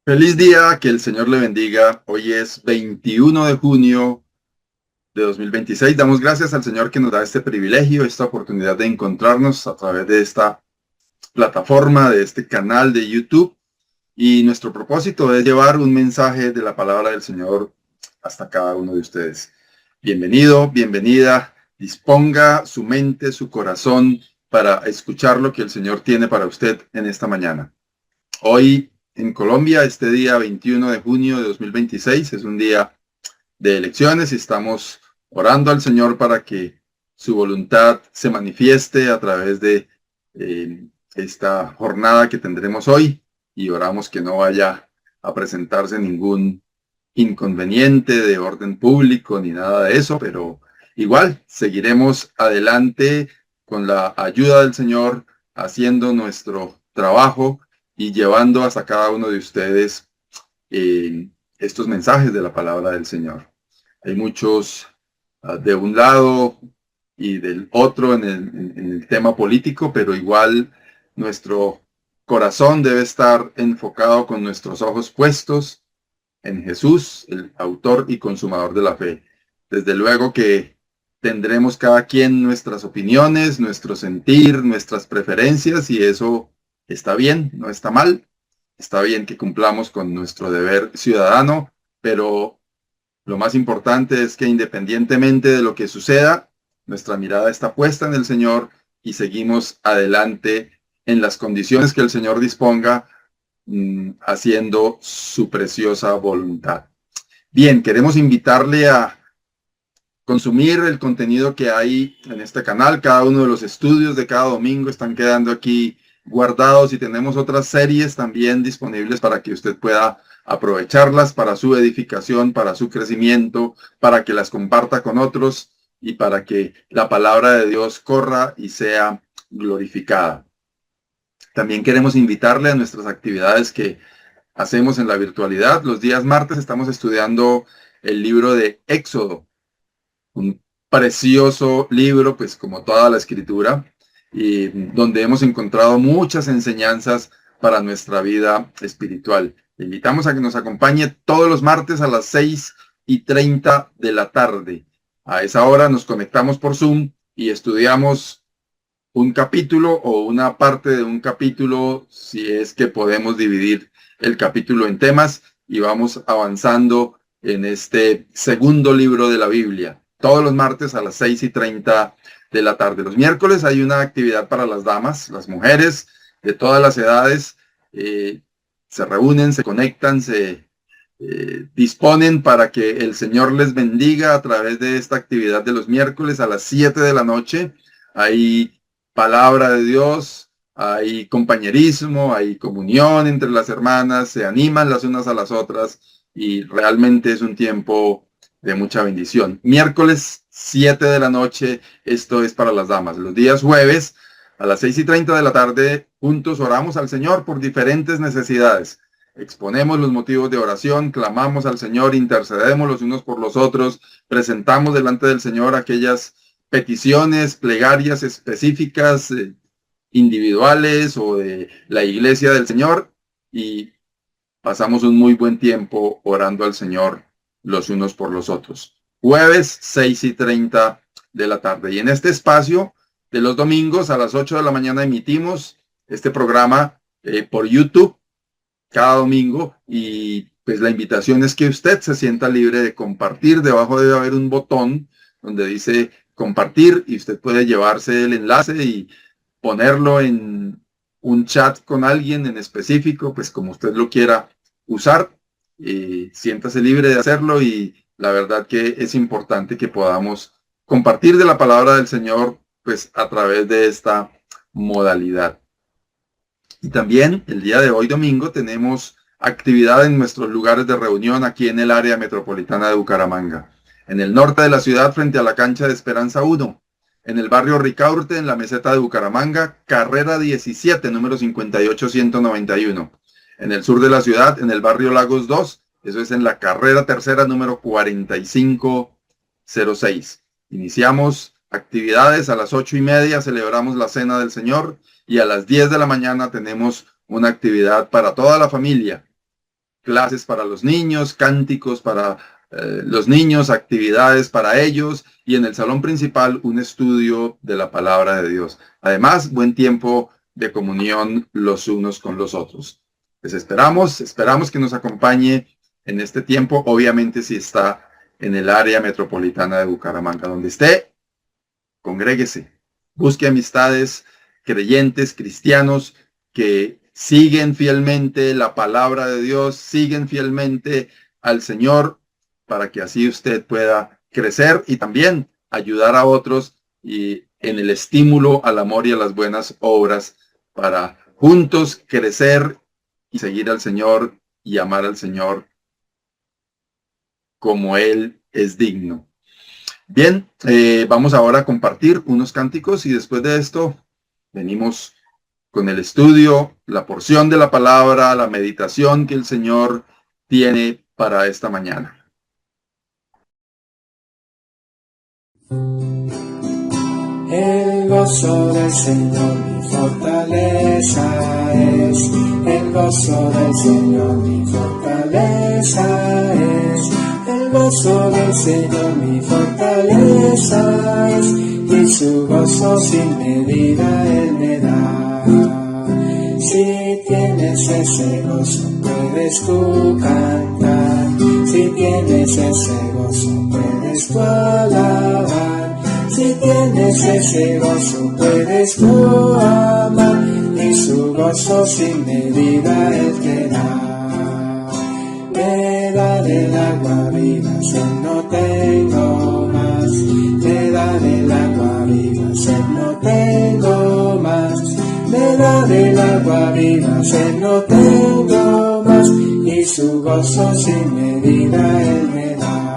Feliz día, que el Señor le bendiga. Hoy es 21 de junio de 2026. Damos gracias al Señor que nos da este privilegio, esta oportunidad de encontrarnos a través de esta plataforma, de este canal de YouTube. Y nuestro propósito es llevar un mensaje de la palabra del Señor hasta cada uno de ustedes. Bienvenido, bienvenida. Disponga su mente, su corazón para escuchar lo que el Señor tiene para usted en esta mañana. Hoy en Colombia, este día 21 de junio de 2026, es un día de elecciones y estamos orando al Señor para que su voluntad se manifieste a través de esta jornada que tendremos hoy, y oramos que no vaya a presentarse ningún inconveniente de orden público ni nada de eso, pero igual seguiremos adelante con la ayuda del Señor, haciendo nuestro trabajo y llevando hasta cada uno de ustedes estos mensajes de la palabra del Señor. Hay muchos de un lado y del otro en el tema político, pero igual nuestro corazón debe estar enfocado con nuestros ojos puestos en Jesús, el autor y consumador de la fe. Desde luego que tendremos cada quien nuestras opiniones, nuestro sentir, nuestras preferencias, y eso está bien, no está mal. Está bien que cumplamos con nuestro deber ciudadano, pero lo más importante es que independientemente de lo que suceda, nuestra mirada está puesta en el Señor y seguimos adelante en las condiciones que el Señor disponga, haciendo su preciosa voluntad. Bien, queremos invitarle a consumir el contenido que hay en este canal. Cada uno de los estudios de cada domingo están quedando aquí guardados, y tenemos otras series también disponibles para que usted pueda aprovecharlas para su edificación, para su crecimiento, para que las comparta con otros y para que la palabra de Dios corra y sea glorificada. También queremos invitarle a nuestras actividades que hacemos en la virtualidad. Los días martes estamos estudiando el libro de Éxodo, un precioso libro, pues como toda la escritura, y donde hemos encontrado muchas enseñanzas para nuestra vida espiritual. Le invitamos a que nos acompañe todos los martes a las 6:30 de la tarde. A esa hora nos conectamos por Zoom y estudiamos un capítulo o una parte de un capítulo, si es que podemos dividir el capítulo en temas, y vamos avanzando en este segundo libro de la Biblia, todos los martes a las 6:30 de la tarde. Los miércoles hay una actividad para las damas, las mujeres de todas las edades, se reúnen, se conectan, se disponen para que el Señor les bendiga a través de esta actividad de los miércoles a las 7 de la noche. Hay palabra de Dios, hay compañerismo, hay comunión entre las hermanas, se animan las unas a las otras, y realmente es un tiempo de mucha bendición. Miércoles 7 de la noche, esto es para las damas. Los días jueves a las 6:30 de la tarde, juntos oramos al Señor por diferentes necesidades. Exponemos los motivos de oración, clamamos al Señor, intercedemos los unos por los otros, presentamos delante del Señor aquellas peticiones, plegarias específicas, individuales o de la iglesia del Señor, y pasamos un muy buen tiempo orando al Señor los unos por los otros. Jueves 6:30 de la tarde. Y en este espacio de los domingos a las 8 de la mañana emitimos este programa por YouTube cada domingo, y pues la invitación es que usted se sienta libre de compartir. Debajo debe haber un botón donde dice compartir, y usted puede llevarse el enlace y ponerlo en un chat con alguien en específico, pues como usted lo quiera usar. Siéntase libre de hacerlo, y la verdad que es importante que podamos compartir de la palabra del Señor pues a través de esta modalidad. Y también el día de hoy, domingo, tenemos actividad en nuestros lugares de reunión aquí en el área metropolitana de Bucaramanga. En el norte de la ciudad, frente a la cancha de Esperanza 1. En el barrio Ricaurte, en la meseta de Bucaramanga, carrera 17, número 58191. En el sur de la ciudad, en el barrio Lagos 2, eso es en la carrera tercera, número 4506. Iniciamos actividades a las 8:30, celebramos la Cena del Señor, y a las 10 de la mañana tenemos una actividad para toda la familia. clases para los niños, cánticos para los niños, actividades para ellos, y en el salón principal un estudio de la palabra de Dios. Además, buen tiempo de comunión los unos con los otros. Les esperamos que nos acompañe en este tiempo. Obviamente, si está en el área metropolitana de Bucaramanga, donde esté, congréguese, busque amistades, creyentes, cristianos que siguen fielmente la palabra de Dios, siguen fielmente al Señor, para que así usted pueda crecer y también ayudar a otros y en el estímulo al amor y a las buenas obras, para juntos crecer y seguir al Señor y amar al Señor como Él es digno. Bien, vamos ahora a compartir unos cánticos y después de esto venimos con el estudio, la porción de la palabra, la meditación que el Señor tiene para esta mañana. El gozo del Señor mi fortaleza es, el gozo del Señor mi fortaleza es, el gozo del Señor mi fortaleza es, y su gozo sin medida Él me da. Si tienes ese gozo puedes tú cantar, si tienes ese gozo puedes tú alabar. Si tienes ese gozo, puedes tú amar, y su gozo sin medida Él te da. Me da del agua viva, sed no tengo más. Me da del agua viva, sed no tengo más. Me da del agua viva, sed no tengo más, y su gozo sin medida Él me da.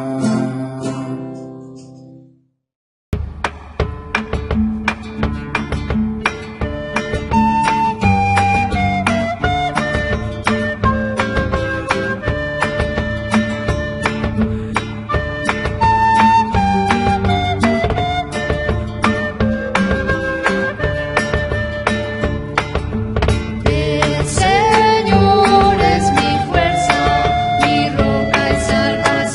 El Señor es mi fuerza, mi roca y salvación.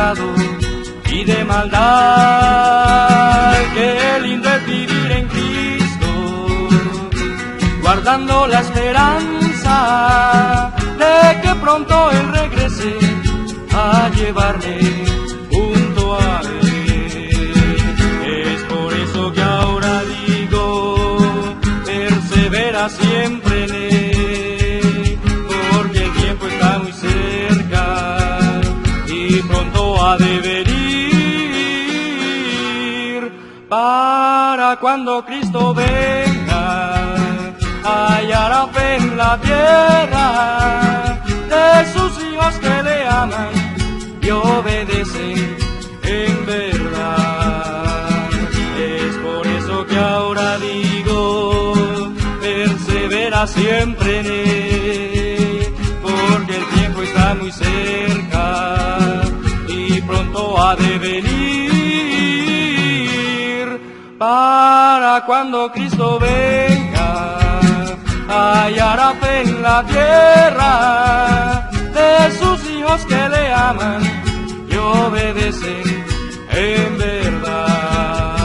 pecado y de maldad. Qué lindo es vivir en Cristo, guardando la esperanza de que pronto Él regrese a llevarme junto a Él. Es por eso que ahora digo, persevera siempre en Él, porque el tiempo está muy cerca y pronto ha de venir. Para cuando Cristo venga, hallará fe en la tierra de sus hijos que le aman y obedecen en verdad. Es por eso que ahora digo, persevera siempre en Él, porque el tiempo está muy cerca y pronto ha de venir. Para cuando Cristo venga, hallará fe en la tierra de sus hijos que le aman y obedecen en verdad.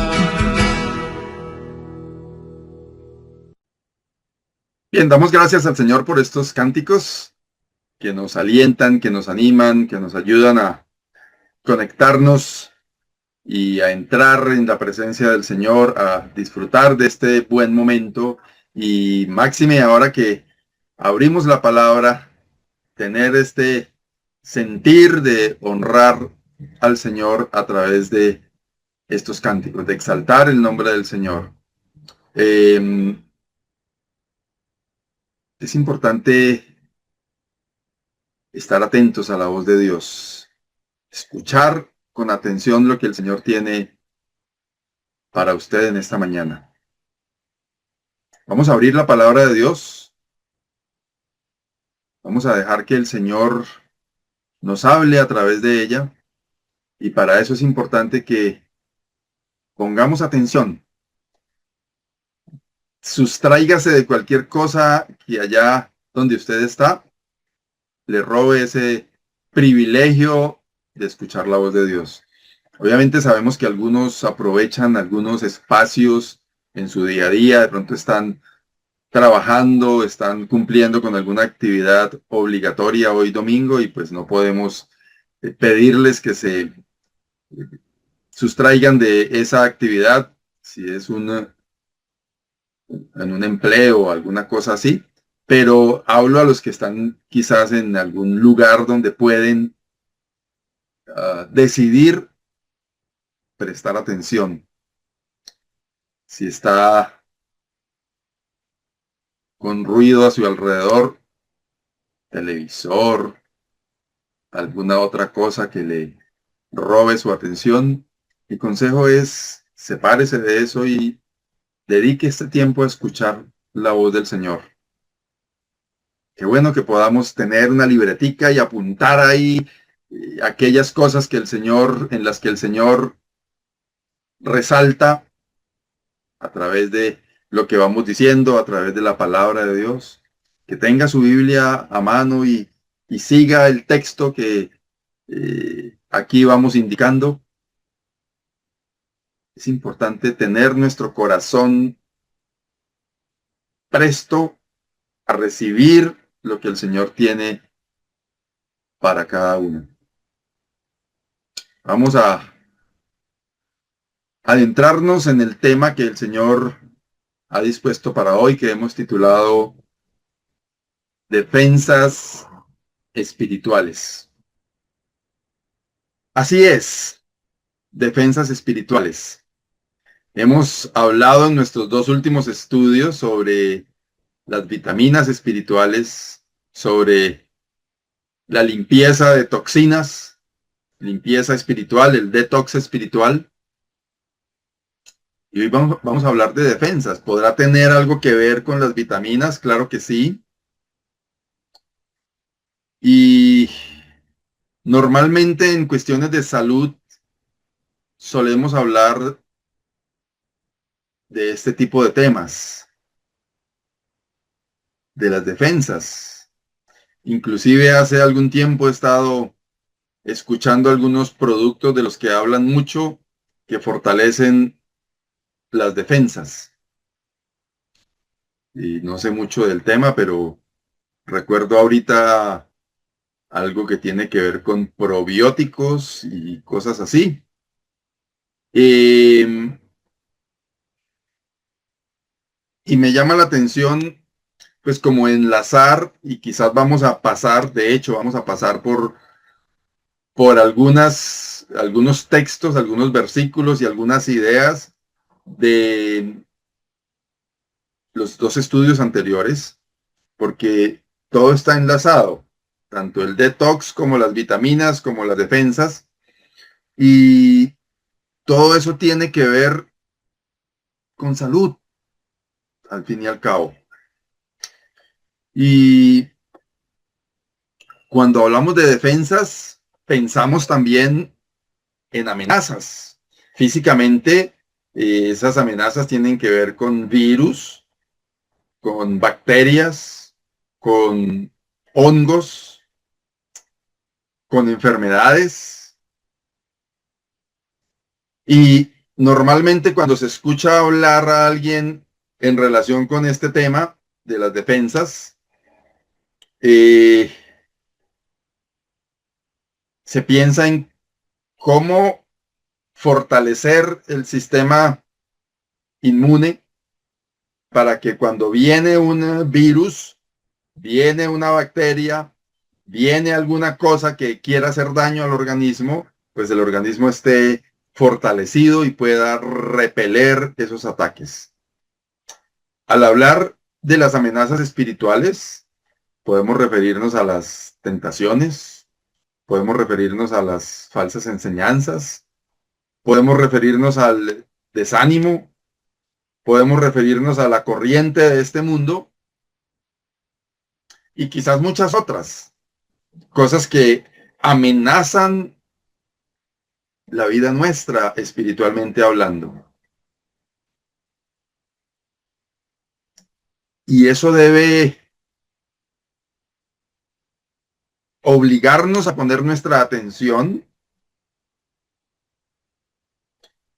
Bien, damos gracias al Señor por estos cánticos que nos alientan, que nos animan, que nos ayudan a conectarnos y a entrar en la presencia del Señor, a disfrutar de este buen momento. Y máxime ahora que abrimos la palabra, tener este sentir de honrar al Señor a través de estos cánticos, de exaltar el nombre del Señor. Es importante estar atentos a la voz de Dios, escuchar con atención lo que el Señor tiene para usted en esta mañana. Vamos a abrir la palabra de Dios. Vamos a dejar que el Señor nos hable a través de ella. Y para eso es importante que pongamos atención. Sustráigase de cualquier cosa que allá donde usted está le robe ese privilegio de escuchar la voz de Dios. Obviamente sabemos que algunos aprovechan algunos espacios en su día a día, de pronto están trabajando, están cumpliendo con alguna actividad obligatoria hoy domingo y pues no podemos pedirles que se sustraigan de esa actividad, si es en un empleo o alguna cosa así, pero hablo a los que están quizás en algún lugar donde pueden decidir prestar atención. Si está con ruido a su alrededor, televisor, alguna otra cosa que le robe su atención, mi consejo es sepárese de eso y dedique este tiempo a escuchar la voz del Señor. Qué bueno que podamos tener una libretica y apuntar ahí aquellas cosas que en las que el Señor resalta a través de lo que vamos diciendo, a través de la palabra de Dios. Que tenga su Biblia a mano y siga el texto que aquí vamos indicando. Es importante tener nuestro corazón presto a recibir lo que el Señor tiene para cada uno. Vamos a adentrarnos en el tema que el Señor ha dispuesto para hoy, que hemos titulado Defensas espirituales. Así es, defensas espirituales. Hemos hablado en nuestros dos últimos estudios sobre las vitaminas espirituales, sobre la limpieza de toxinas, limpieza espiritual, el detox espiritual. Y hoy vamos a hablar de defensas. ¿Podrá tener algo que ver con las vitaminas? Claro que sí. Y normalmente en cuestiones de salud solemos hablar de este tipo de temas, de las defensas. Inclusive hace algún tiempo he estado escuchando algunos productos de los que hablan mucho, que fortalecen las defensas. Y no sé mucho del tema, pero recuerdo ahorita algo que tiene que ver con probióticos y cosas así. Eh, y me llama la atención, pues como enlazar, y quizás vamos a pasar, de hecho, vamos a pasar por algunos textos, algunos versículos y algunas ideas de los dos estudios anteriores, porque todo está enlazado, tanto el detox como las vitaminas, como las defensas, y todo eso tiene que ver con salud, al fin y al cabo. Y cuando hablamos de defensas, pensamos también en amenazas. Físicamente, esas amenazas tienen que ver con virus, con bacterias, con hongos, con enfermedades. Y normalmente cuando se escucha hablar a alguien en relación con este tema de las defensas, eh, se piensa en cómo fortalecer el sistema inmune para que cuando viene un virus, viene una bacteria, viene alguna cosa que quiera hacer daño al organismo, pues el organismo esté fortalecido y pueda repeler esos ataques. Al hablar de las amenazas espirituales, podemos referirnos a las tentaciones, podemos referirnos a las falsas enseñanzas, podemos referirnos al desánimo, podemos referirnos a la corriente de este mundo y quizás muchas otras cosas que amenazan la vida nuestra espiritualmente hablando. Y eso debe obligarnos a poner nuestra atención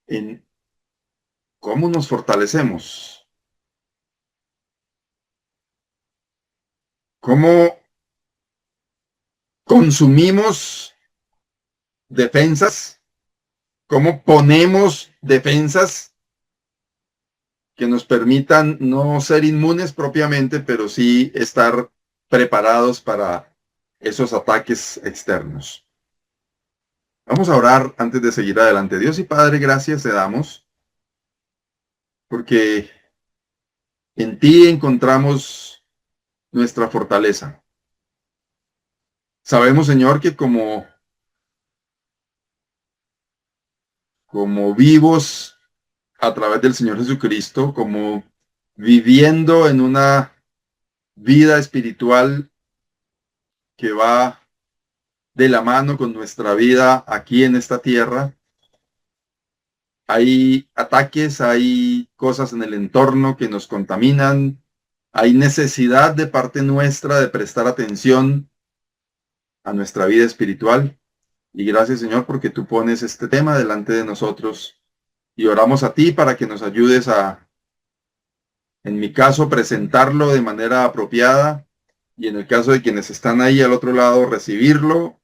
en cómo nos fortalecemos, cómo consumimos defensas, cómo ponemos defensas que nos permitan no ser inmunes propiamente, pero sí estar preparados para esos ataques externos. Vamos a orar antes de seguir adelante. Dios y Padre, gracias te damos porque en ti encontramos nuestra fortaleza. Sabemos, Señor, que como vivos a través del Señor Jesucristo, como viviendo en una vida espiritual que va de la mano con nuestra vida aquí en esta tierra, hay ataques, hay cosas en el entorno que nos contaminan, hay necesidad de parte nuestra de prestar atención a nuestra vida espiritual. Y gracias, Señor, porque tú pones este tema delante de nosotros y oramos a ti para que nos ayudes a, en mi caso, presentarlo de manera apropiada y en el caso de quienes están ahí al otro lado, recibirlo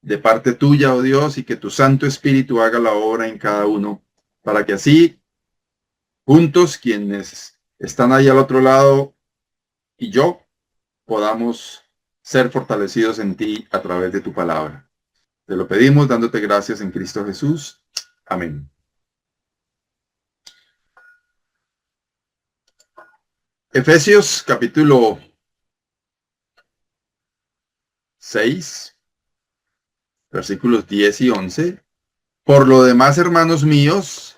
de parte tuya, oh Dios, y que tu Santo Espíritu haga la obra en cada uno, para que así, juntos, quienes están ahí al otro lado y yo, podamos ser fortalecidos en ti a través de tu palabra. Te lo pedimos dándote gracias en Cristo Jesús. Amén. Efesios capítulo 6, versículos 10 y 11. Por lo demás, hermanos míos,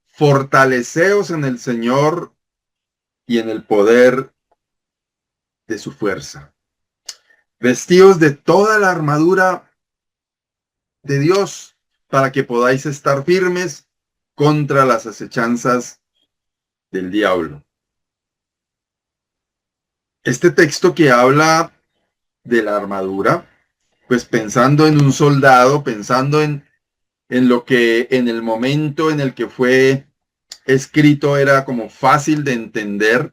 fortaleceos en el Señor y en el poder de su fuerza. Vestíos de toda la armadura de Dios para que podáis estar firmes contra las acechanzas del diablo. Este texto que habla de la armadura pues pensando en un soldado, pensando en lo que en el momento en el que fue escrito era como fácil de entender,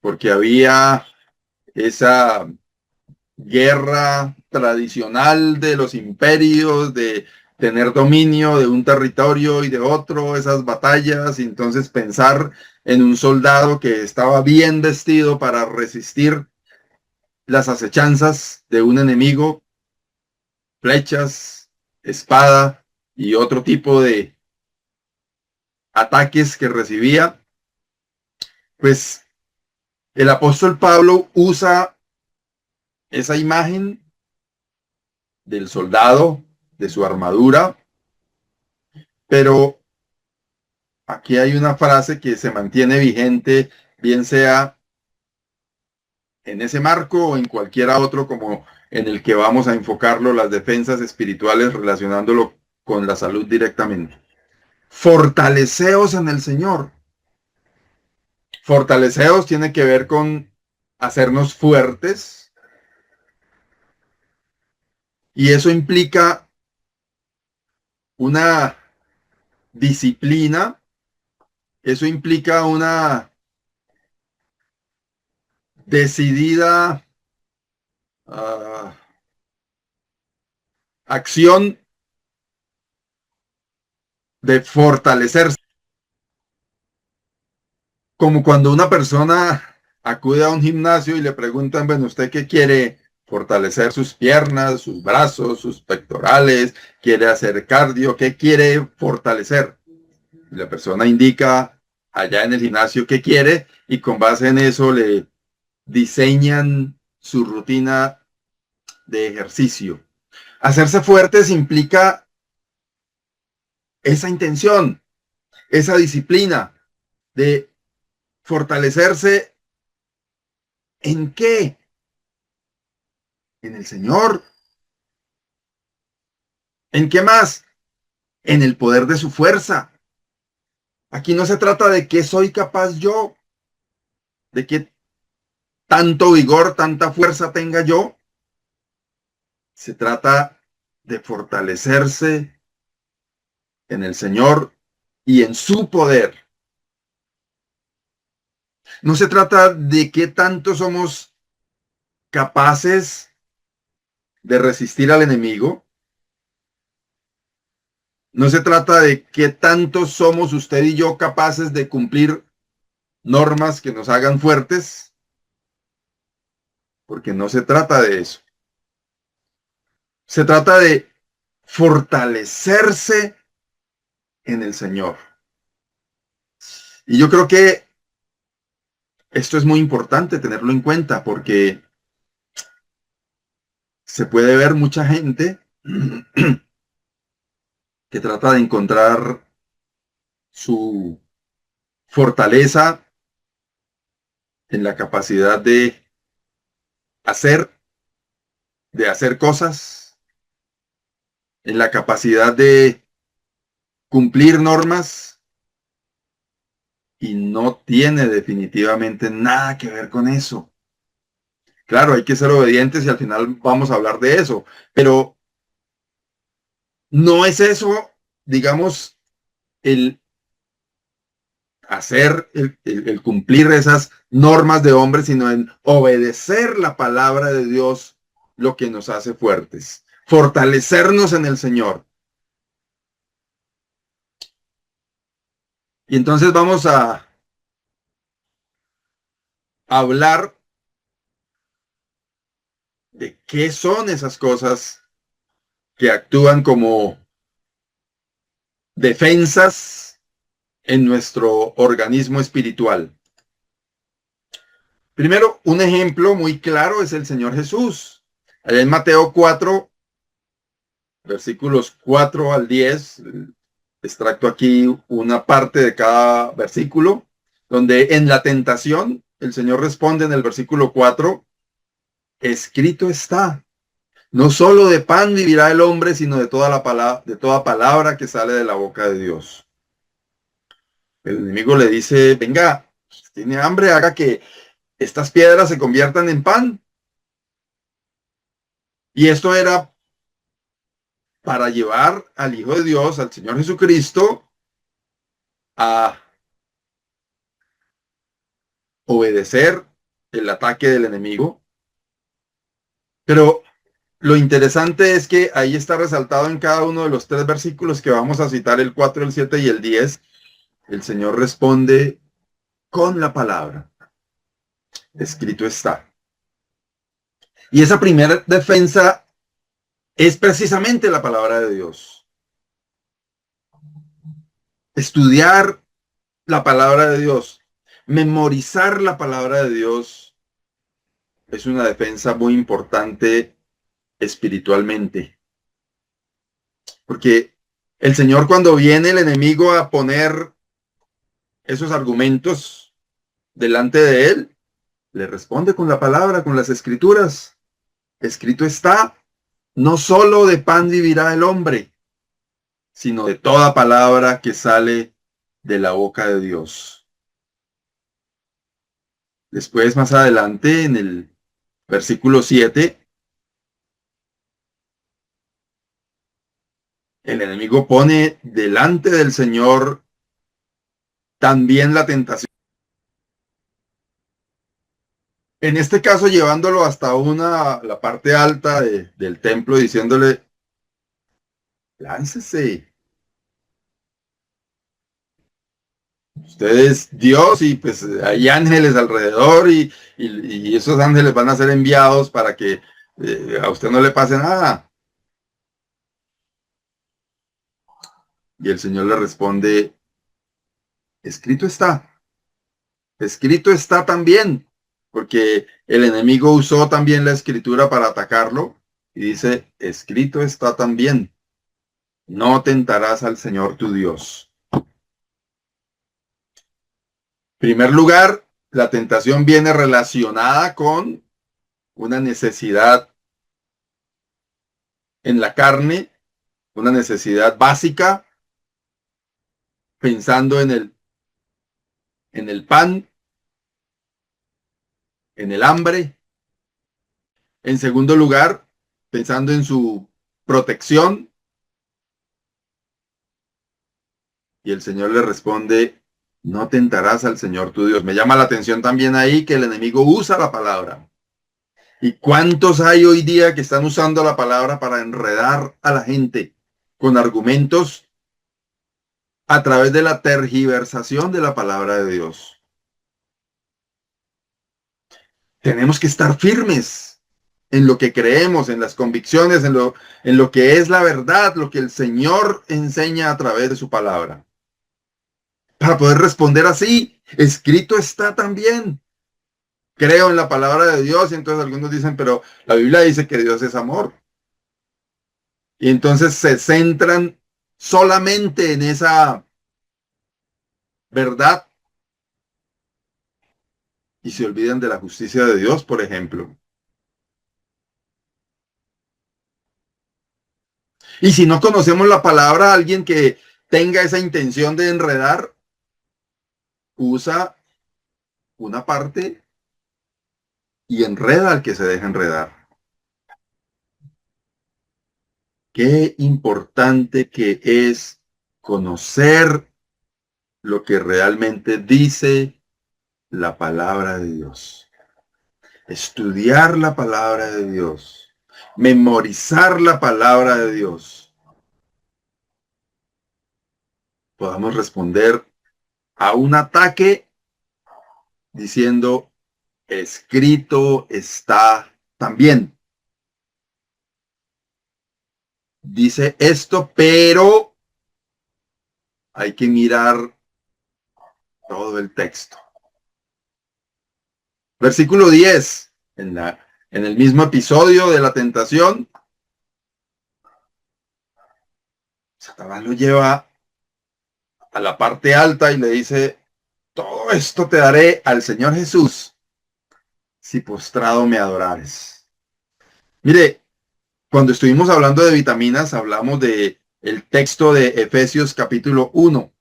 porque había esa guerra tradicional de los imperios, de tener dominio de un territorio y de otro, esas batallas, y entonces pensar en un soldado que estaba bien vestido para resistir las acechanzas de un enemigo, flechas, espada y otro tipo de ataques que recibía, pues el apóstol Pablo usa esa imagen del soldado, de su armadura, pero aquí hay una frase que se mantiene vigente, bien sea en ese marco o en cualquiera otro, como en el que vamos a enfocarlo, las defensas espirituales, relacionándolo con la salud directamente. Fortaleceos en el Señor. Fortaleceos tiene que ver con hacernos fuertes, y eso implica una disciplina, eso implica una decidida acción de fortalecerse. Como cuando una persona acude a un gimnasio y le preguntan, bueno, ¿usted qué quiere? Fortalecer sus piernas, sus brazos, sus pectorales, quiere hacer cardio, ¿qué quiere fortalecer? Y la persona indica allá en el gimnasio qué quiere, y con base en eso le diseñan su rutina de ejercicio. Hacerse fuertes implica esa intención, esa disciplina de fortalecerse. ¿En qué? En el Señor. ¿En qué más? En el poder de su fuerza. Aquí no se trata de qué soy capaz yo, de qué tanto vigor, tanta fuerza tenga yo. Se trata de fortalecerse en el Señor y en su poder. No se trata de qué tanto somos capaces de resistir al enemigo. No se trata de qué tanto somos usted y yo capaces de cumplir normas que nos hagan fuertes, porque no se trata de eso. Se trata de fortalecerse en el Señor. Y yo creo que esto es muy importante tenerlo en cuenta, porque se puede ver mucha gente que trata de encontrar su fortaleza en la capacidad hacer, de hacer cosas, en la capacidad de cumplir normas, y no tiene definitivamente nada que ver con eso. Claro, hay que ser obedientes y al final vamos a hablar de eso, pero no es eso, digamos, el hacer, el cumplir esas normas de hombre, sino en obedecer la palabra de Dios, lo que nos hace fuertes, fortalecernos en el Señor. Y entonces vamos a hablar de qué son esas cosas que actúan como defensas en nuestro organismo espiritual. Primero, un ejemplo muy claro es el Señor Jesús. Allá en Mateo 4, versículos 4 al 10, extracto aquí una parte de cada versículo, donde en la tentación el Señor responde en el versículo 4, escrito está, no solo de pan vivirá el hombre, sino de toda palabra que sale de la boca de Dios. El enemigo le dice, venga, tiene hambre, haga que estas piedras se conviertan en pan. Y esto era para llevar al Hijo de Dios, al Señor Jesucristo, a obedecer el ataque del enemigo. Pero lo interesante es que ahí está resaltado en cada uno de los 3 versículos que vamos a citar, el 4, el 7 y el 10. El Señor responde con la palabra. Escrito está. Y esa primera defensa es precisamente la palabra de Dios. Estudiar la palabra de Dios, memorizar la palabra de Dios es una defensa muy importante espiritualmente. Porque el Señor, cuando viene el enemigo a poner esos argumentos delante de él, le responde con la palabra, con las escrituras. Escrito está, no solo de pan vivirá el hombre, sino de toda palabra que sale de la boca de Dios. Después, más adelante, en el versículo 7, el enemigo pone delante del Señor también la tentación. En este caso, llevándolo hasta la parte alta del templo, diciéndole, láncese. Usted es Dios y pues hay ángeles alrededor y esos ángeles van a ser enviados para que a usted no le pase nada. Y el Señor le responde, escrito está también, porque el enemigo usó también la escritura para atacarlo y dice, escrito está también, no tentarás al Señor tu Dios. En primer lugar, la tentación viene relacionada con una necesidad en la carne, una necesidad básica, pensando en el pan, en el hambre. En segundo lugar, pensando en su protección. Y el Señor le responde, no tentarás al Señor tu Dios. Me llama la atención también ahí que el enemigo usa la palabra. ¿Y cuántos hay hoy día que están usando la palabra para enredar a la gente con argumentos a través de la tergiversación de la palabra de Dios? Tenemos que estar firmes en lo que creemos, en las convicciones, en lo que es la verdad, lo que el Señor enseña a través de su palabra. Para poder responder así, escrito está también. Creo en la palabra de Dios, y entonces algunos dicen, pero la Biblia dice que Dios es amor. Y entonces se centran solamente en esa verdad y se olvidan de la justicia de Dios, por ejemplo. Y si no conocemos la palabra, alguien que tenga esa intención de enredar, usa una parte y enreda al que se deja enredar. Qué importante que es conocer lo que realmente dice la palabra de Dios. Estudiar la palabra de Dios. Memorizar la palabra de Dios. Podamos responder a un ataque diciendo, escrito está también. Dice esto, pero hay que mirar todo el texto. Versículo 10, en el mismo episodio de la tentación, Satanás lo lleva a la parte alta y le dice, todo esto te daré al Señor Jesús si postrado me adorares. Mire, cuando estuvimos hablando de vitaminas, hablamos de el texto de Efesios capítulo 1.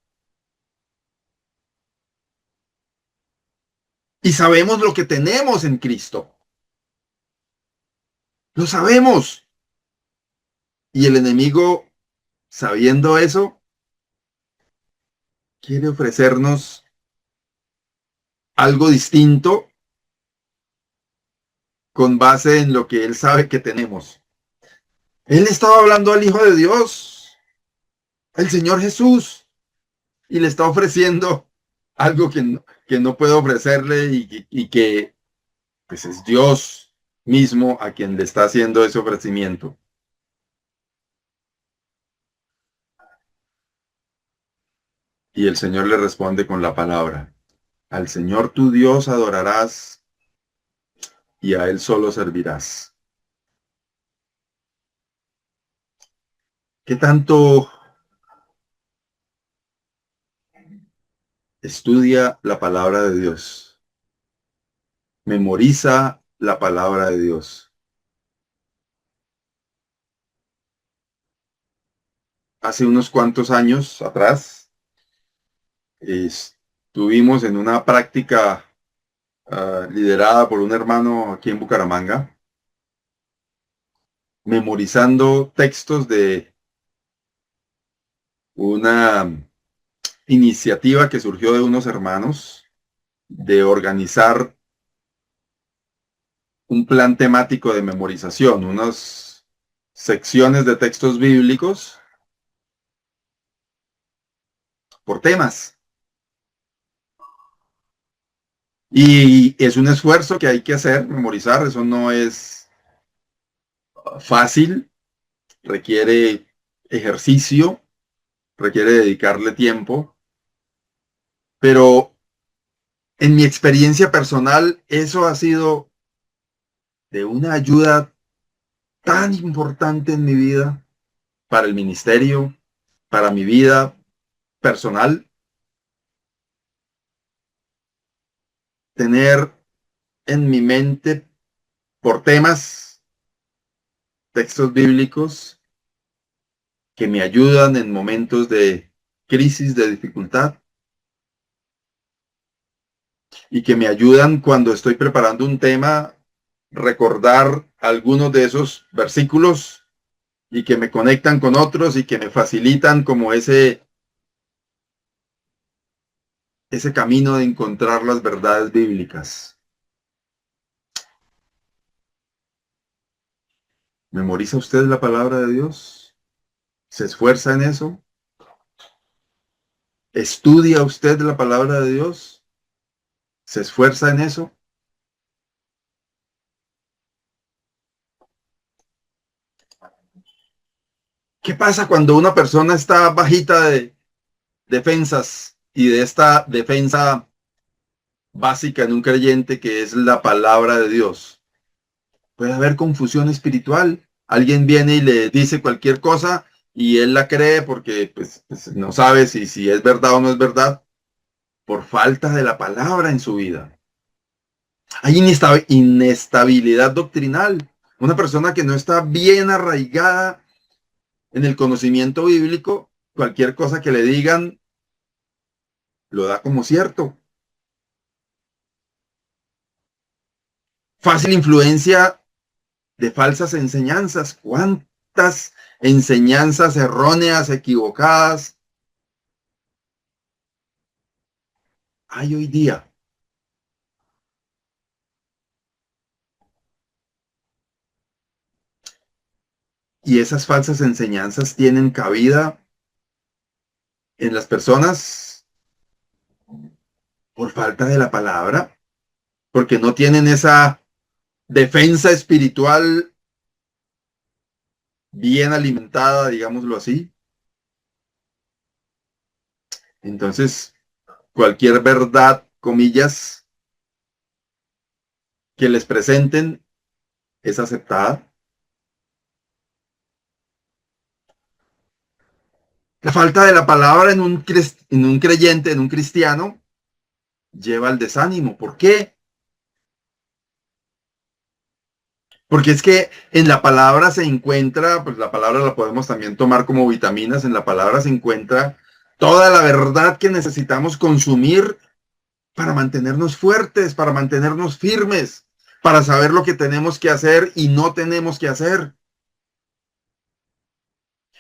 Y sabemos lo que tenemos en Cristo. Lo sabemos. Y el enemigo, sabiendo eso, quiere ofrecernos algo distinto con base en lo que él sabe que tenemos. Él estaba hablando al Hijo de Dios, el Señor Jesús, y le está ofreciendo algo que no puede ofrecerle y que pues es Dios mismo a quien le está haciendo ese ofrecimiento. Y el Señor le responde con la palabra: al Señor tu Dios adorarás y a Él solo servirás. ¿Qué tanto estudia la palabra de Dios? Memoriza la palabra de Dios. Hace unos cuantos años atrás, estuvimos en una práctica liderada por un hermano aquí en Bucaramanga, memorizando textos de una iniciativa que surgió de unos hermanos de organizar un plan temático de memorización, unas secciones de textos bíblicos por temas. Y es un esfuerzo que hay que hacer, memorizar, eso no es fácil, requiere ejercicio, requiere dedicarle tiempo, pero en mi experiencia personal eso ha sido de una ayuda tan importante en mi vida, para el ministerio, para mi vida personal, tener en mi mente por temas textos bíblicos que me ayudan en momentos de crisis, de dificultad, y que me ayudan cuando estoy preparando un tema, recordar algunos de esos versículos y que me conectan con otros y que me facilitan como ese camino de encontrar las verdades bíblicas. ¿Memoriza usted la palabra de Dios? ¿Se esfuerza en eso? ¿Estudia usted la palabra de Dios? ¿Se esfuerza en eso? ¿Qué pasa cuando una persona está bajita de defensas y de esta defensa básica en un creyente que es la palabra de Dios? Puede haber confusión espiritual. Alguien viene y le dice cualquier cosa y él la cree porque pues no sabe si es verdad o no es verdad, por falta de la palabra en su vida. Hay inestabilidad doctrinal. Una persona que no está bien arraigada en el conocimiento bíblico, cualquier cosa que le digan lo da como cierto. Fácil influencia de falsas enseñanzas. ¿Cuántas enseñanzas erróneas, equivocadas hay hoy día? Y esas falsas enseñanzas tienen cabida en las personas por falta de la palabra, porque no tienen esa defensa espiritual bien alimentada, digámoslo así. Entonces, cualquier verdad, comillas, que les presenten es aceptada. La falta de la palabra en un creyente, en un cristiano, lleva al desánimo. ¿Por qué? Porque es que en la palabra se encuentra, pues la palabra la podemos también tomar como vitaminas, en la palabra se encuentra toda la verdad que necesitamos consumir para mantenernos fuertes, para mantenernos firmes, para saber lo que tenemos que hacer y no tenemos que hacer.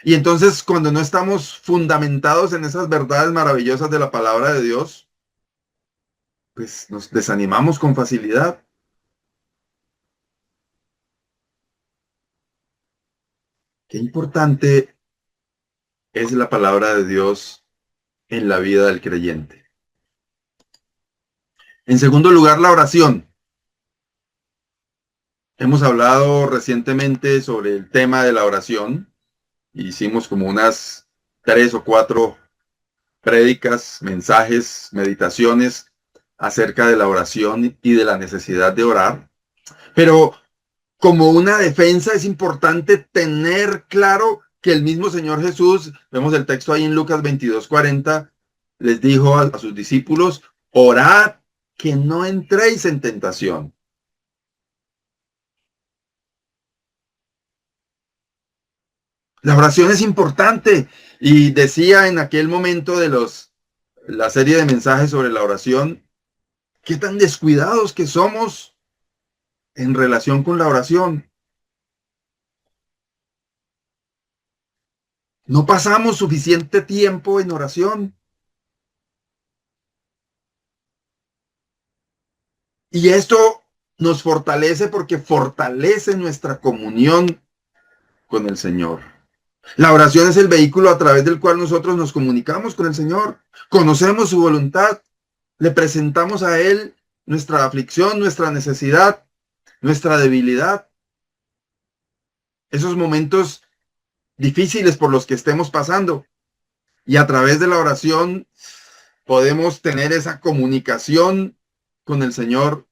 Y entonces cuando no estamos fundamentados en esas verdades maravillosas de la palabra de Dios, pues nos desanimamos con facilidad. Qué importante es la palabra de Dios en la vida del creyente. En segundo lugar, la oración. Hemos hablado recientemente sobre el tema de la oración. Hicimos como unas 3 o 4 prédicas, mensajes, meditaciones acerca de la oración y de la necesidad de orar. Pero como una defensa es importante tener claro que el mismo Señor Jesús, vemos el texto ahí en Lucas 22:40, les dijo a sus discípulos, orad que no entréis en tentación. La oración es importante y decía en aquel momento de la serie de mensajes sobre la oración, qué tan descuidados que somos en relación con la oración. No pasamos suficiente tiempo en oración. Y esto nos fortalece porque fortalece nuestra comunión con el Señor. La oración es el vehículo a través del cual nosotros nos comunicamos con el Señor. Conocemos su voluntad. Le presentamos a Él nuestra aflicción, nuestra necesidad, nuestra debilidad. Esos momentos difíciles por los que estemos pasando. Y a través de la oración podemos tener esa comunicación con el Señor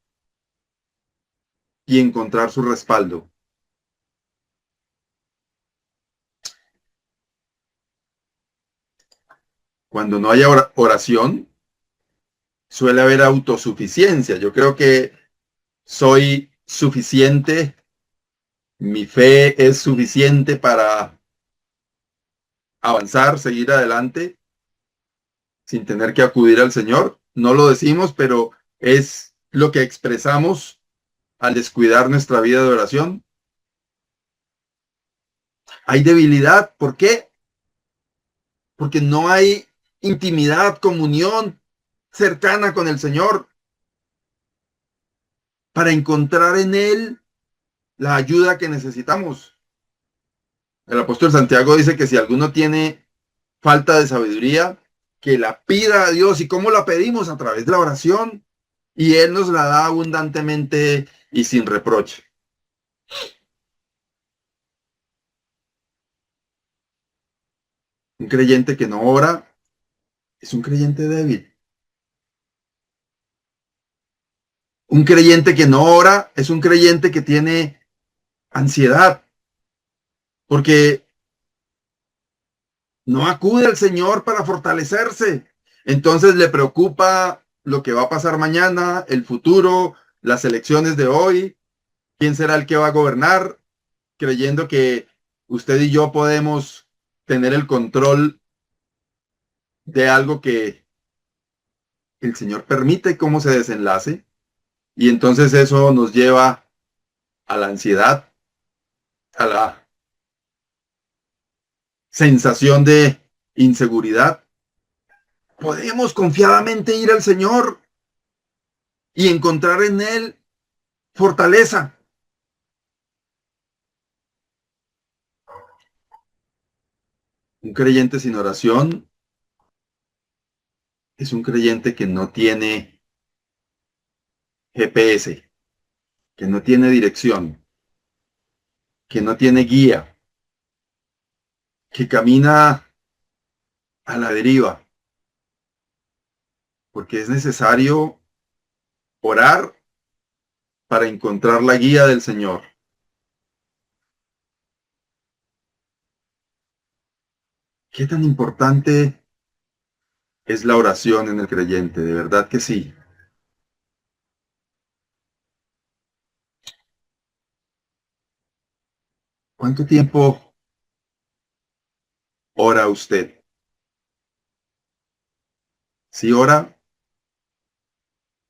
y encontrar su respaldo. Cuando no haya oración, suele haber autosuficiencia. Yo creo que soy suficiente, mi fe es suficiente para avanzar, seguir adelante, sin tener que acudir al Señor. No lo decimos, pero es lo que expresamos al descuidar nuestra vida de oración. Hay debilidad. ¿Por qué? Porque no hay intimidad, comunión cercana con el Señor para encontrar en Él la ayuda que necesitamos. El apóstol Santiago dice que si alguno tiene falta de sabiduría, que la pida a Dios. ¿Y cómo la pedimos? A través de la oración. Y Él nos la da abundantemente y sin reproche. Un creyente que no ora es un creyente débil. Un creyente que no ora es un creyente que tiene ansiedad, porque no acude al Señor para fortalecerse. Entonces le preocupa lo que va a pasar mañana, el futuro, las elecciones de hoy, quién será el que va a gobernar, creyendo que usted y yo podemos tener el control de algo que el Señor permite cómo se desenlace. Y entonces eso nos lleva a la ansiedad, a la sensación de inseguridad. Podemos confiadamente ir al Señor y encontrar en Él fortaleza. Un creyente sin oración es un creyente que no tiene GPS, que no tiene dirección, que no tiene guía, que camina a la deriva, porque es necesario orar para encontrar la guía del Señor. ¿Qué tan importante es la oración en el creyente? De verdad que sí. ¿Cuánto tiempo ora usted? Si ora,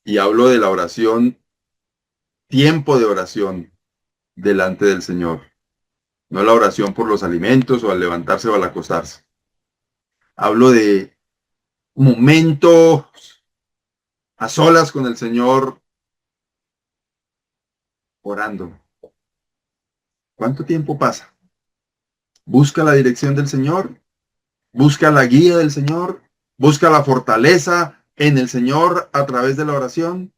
y hablo de la oración, tiempo de oración delante del Señor. no la oración por los alimentos o al levantarse o al acostarse. Hablo de momentos a solas con el Señor orando. ¿Cuánto tiempo pasa? Busca la dirección del Señor, busca la guía del Señor, busca la fortaleza en el Señor a través de la oración,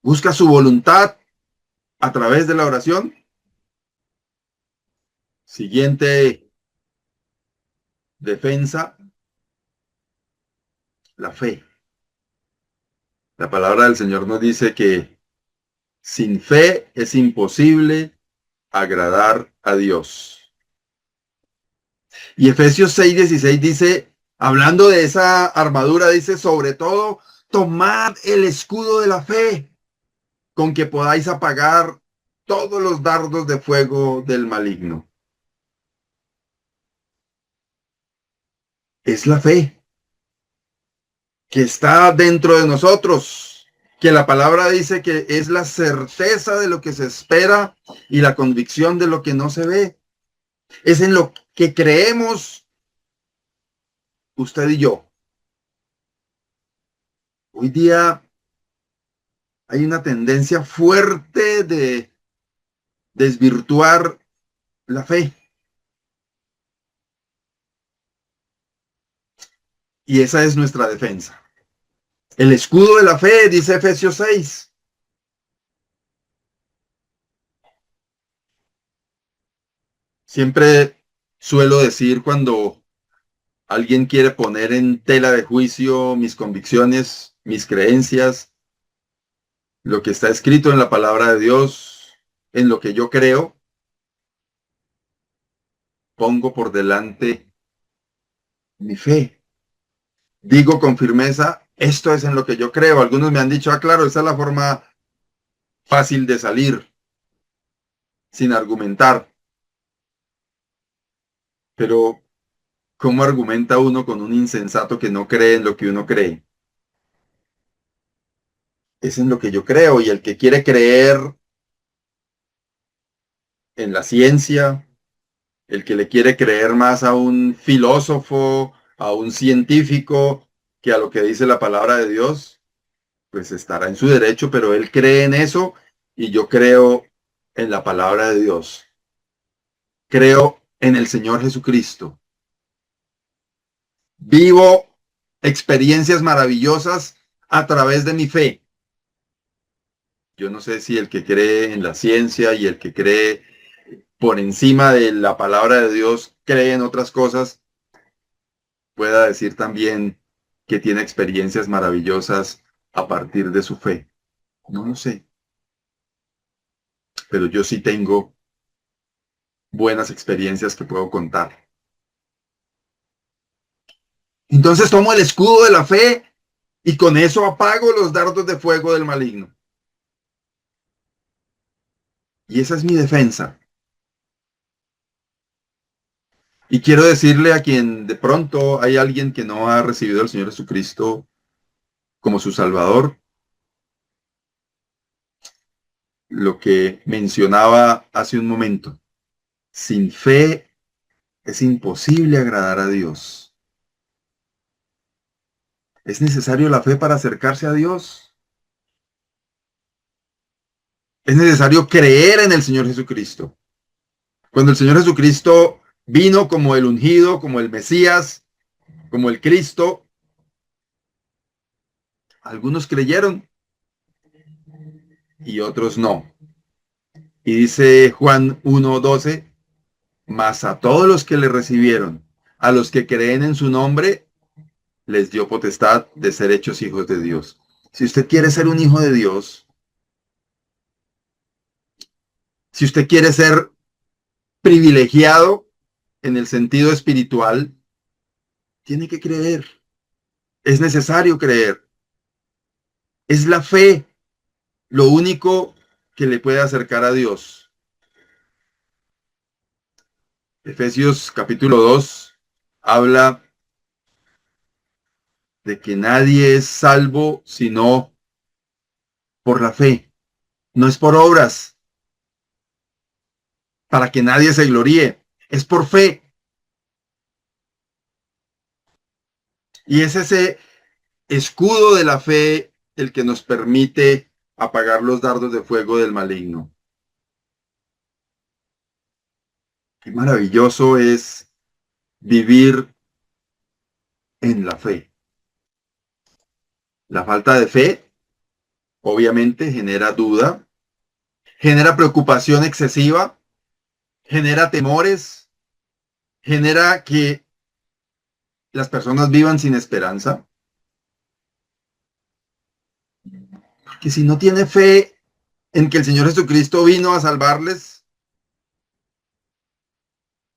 busca su voluntad a través de la oración. Siguiente defensa, la fe. La palabra del Señor nos dice que sin fe es imposible agradar a Dios. Y Efesios 6:16 dice, hablando de esa armadura, dice, sobre todo, tomad el escudo de la fe, con que podáis apagar todos los dardos de fuego del maligno. Es la fe que está dentro de nosotros, que la palabra dice que es la certeza de lo que se espera y la convicción de lo que no se ve. Es en lo que creemos usted y yo. Hoy día hay una tendencia fuerte de desvirtuar la fe. Y esa es nuestra defensa. El escudo de la fe, dice Efesios 6. Siempre suelo decir cuando alguien quiere poner en tela de juicio mis convicciones, mis creencias, lo que está escrito en la palabra de Dios, en lo que yo creo, pongo por delante mi fe. Digo con firmeza, esto es en lo que yo creo. Algunos me han dicho, claro, esa es la forma fácil de salir, sin argumentar. Pero, ¿cómo argumenta uno con un insensato que no cree en lo que uno cree? Es en lo que yo creo, y el que quiere creer en la ciencia, el que le quiere creer más a un filósofo, a un científico, que a lo que dice la palabra de Dios, pues estará en su derecho, pero él cree en eso y yo creo en la palabra de Dios. Creo en el Señor Jesucristo. Vivo experiencias maravillosas a través de mi fe. Yo no sé si el que cree en la ciencia y el que cree por encima de la palabra de Dios cree en otras cosas, pueda decir también que tiene experiencias maravillosas a partir de su fe. No lo sé. Pero yo sí tengo buenas experiencias que puedo contar. Entonces tomo el escudo de la fe y con eso apago los dardos de fuego del maligno. Y esa es mi defensa. Y quiero decirle a quien de pronto hay alguien que no ha recibido al Señor Jesucristo como su Salvador, lo que mencionaba hace un momento. Sin fe es imposible agradar a Dios. ¿Es necesario la fe para acercarse a Dios? Es necesario creer en el Señor Jesucristo. Cuando el Señor Jesucristo vino como el ungido, como el Mesías, como el Cristo, algunos creyeron y otros no. Y dice Juan 1:12, mas a todos los que le recibieron, a los que creen en su nombre, les dio potestad de ser hechos hijos de Dios. Si usted quiere ser un hijo de Dios, si usted quiere ser privilegiado en el sentido espiritual, tiene que creer. Es necesario creer. Es la fe lo único que le puede acercar a Dios. Efesios capítulo 2 habla de que nadie es salvo sino por la fe. No es por obras. para que nadie se gloríe. Es por fe. Y es ese escudo de la fe el que nos permite apagar los dardos de fuego del maligno. Qué maravilloso es vivir en la fe. La falta de fe, obviamente, genera duda, genera preocupación excesiva, genera temores, genera que las personas vivan sin esperanza. Porque si no tiene fe en que el Señor Jesucristo vino a salvarles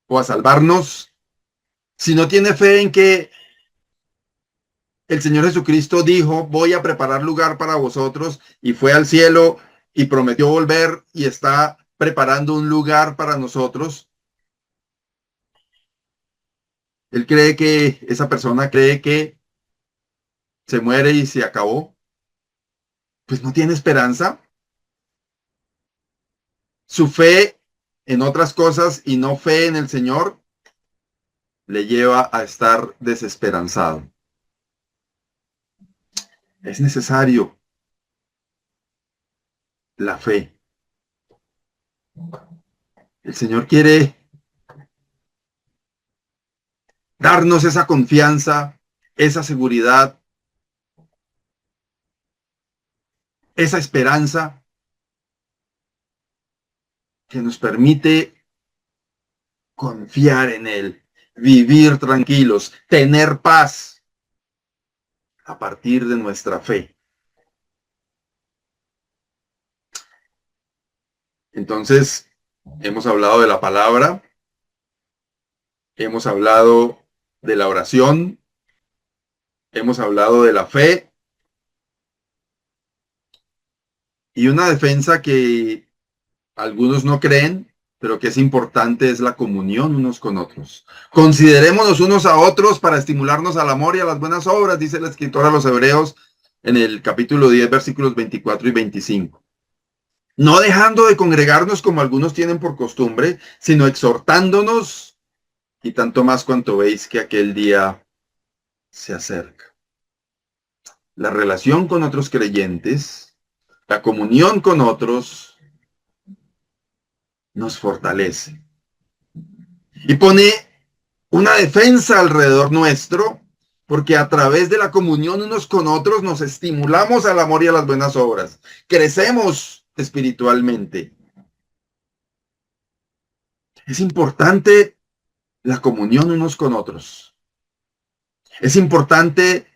o a salvarnos, si no tiene fe en que el Señor Jesucristo dijo, voy a preparar lugar para vosotros, y fue al cielo y prometió volver y está preparando un lugar para nosotros, él cree que, esa persona cree que se muere y se acabó, pues no tiene esperanza. Su fe en otras cosas y no fe en el Señor le lleva a estar desesperanzado. Es necesario la fe. El Señor quiere darnos esa confianza, esa seguridad, esa esperanza que nos permite confiar en Él, vivir tranquilos, tener paz a partir de nuestra fe. Entonces, hemos hablado de la palabra, hemos hablado de la oración, hemos hablado de la fe y una defensa que algunos no creen, pero que es importante, es la comunión unos con otros. Considerémonos unos a otros para estimularnos al amor y a las buenas obras, dice el escritor a los Hebreos en el capítulo 10, versículos 24 y 25. No dejando de congregarnos como algunos tienen por costumbre, sino exhortándonos, y tanto más cuanto veis que aquel día se acerca. La relación con otros creyentes, la comunión con otros, nos fortalece y pone una defensa alrededor nuestro, porque a través de la comunión unos con otros nos estimulamos al amor y a las buenas obras. Crecemos espiritualmente. Es importante la comunión unos con otros. Es importante